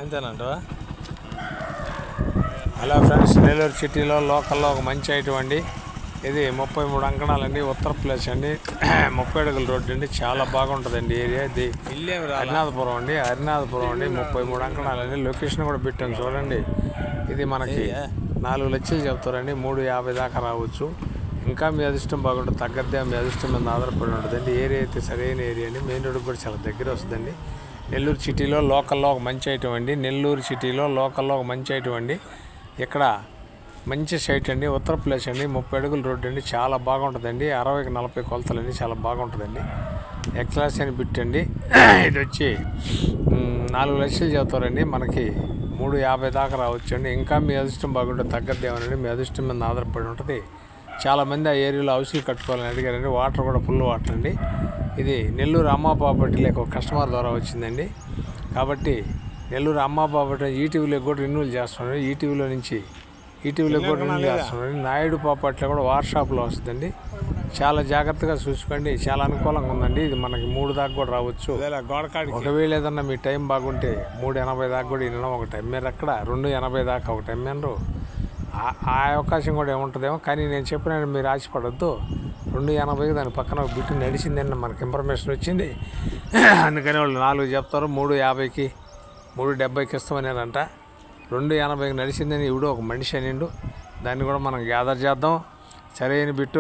అంతేనంటవా? Hello friends, Nellore సిటీలో లోకల్లో ఒక మంచి ఐటమ్ అండి. ఇది 33 అంకణాలండి, ఉత్తర ప్లేస్ అండి, 30 అడుగుల రోడ్డు అండి. చాలా బాగుంటుందండి ఏరియా. ఇది హరినాథపురం అండి, 33 అంకణాలండి. లొకేషన్ కూడా పెట్టాను చూడండి. ఇది మనకి 4 లక్షలు చెప్తారండి, 350 దాకా రావచ్చు. ఇంకా మీ అదృష్టం బాగుంటుంది, తగ్గద్దే మీ అదృష్టం మీద ఆధారపడి ఉంటుందండి. ఏరియా అయితే సరైన ఏరియా అండి, మెయిన్ రోడ్ కూడా చాలా దగ్గర వస్తుందండి. నెల్లూరు సిటీలో లోకల్లో ఒక మంచి ఐటమ్ అండి. నెల్లూరు సిటీలో లోకల్లో ఒక మంచి ఐటమ్ అండి. ఇక్కడ మంచి సైట్ అండి, ఉత్తర ప్లేస్ అండి, 30 అడుగుల రోడ్డు అండి. చాలా బాగుంటుందండి. 60కి 40 కొలతలండి, చాలా బాగుంటుందండి. ఎక్స్లాస్ అని బిట్టండి. ఇది వచ్చి 4 లక్షలు చెబుతారండి, మనకి 350 దాకా రావచ్చు అండి. ఇంకా మీ అదృష్టం బాగుంటే తగ్గద్దేమోనండి, మీ అదృష్టం మీద ఆధారపడి ఉంటుంది. చాలామంది ఆ ఏరియాలో హౌస్లు కట్టుకోవాలని అడిగారండి. వాటర్ కూడా ఫుల్ వాటర్ అండి. ఇది నెల్లూరు అమ్మ ప్రాపర్టీలకు ఒక కస్టమర్ ద్వారా వచ్చిందండి. కాబట్టి నెల్లూరు అమ్మ ప్రాపర్టీ ఈటీవీలో కూడా రెన్యూల్ చేస్తున్నాడు. ఈటీవీలో కూడా రెన్యూల్ చేస్తున్నాడు. నాయుడు ప్రాపర్టీలో కూడా వాట్సాప్లో వస్తుందండి. చాలా జాగ్రత్తగా చూసుకోండి, చాలా అనుకూలంగా ఉందండి. ఇది మనకి 3 దాకా కూడా రావచ్చు. ఒకవేళ ఏదన్నా మీ టైం బాగుంటే 380 దాకా కూడా వినడం ఒకటి అమ్మారు, అక్కడ 280 దాకా ఒకటి అమ్మారు. ఆ అవకాశం కూడా ఏముంటుందేమో, కానీ నేను చెప్పిన మీరు ఆశపడద్దు. 280 దాని పక్కన ఒక బిట్టు నడిచిందని మనకి ఇన్ఫర్మేషన్ వచ్చింది. అందుకని వాళ్ళు 4 చెప్తారు, 350కి 370కి ఇస్తామనేదంట. 280కి నడిచిందని ఇవిడు ఒక మనిషి అనిండు. దాన్ని కూడా మనం గ్యాదర్ చేద్దాం. సరైన బిట్టు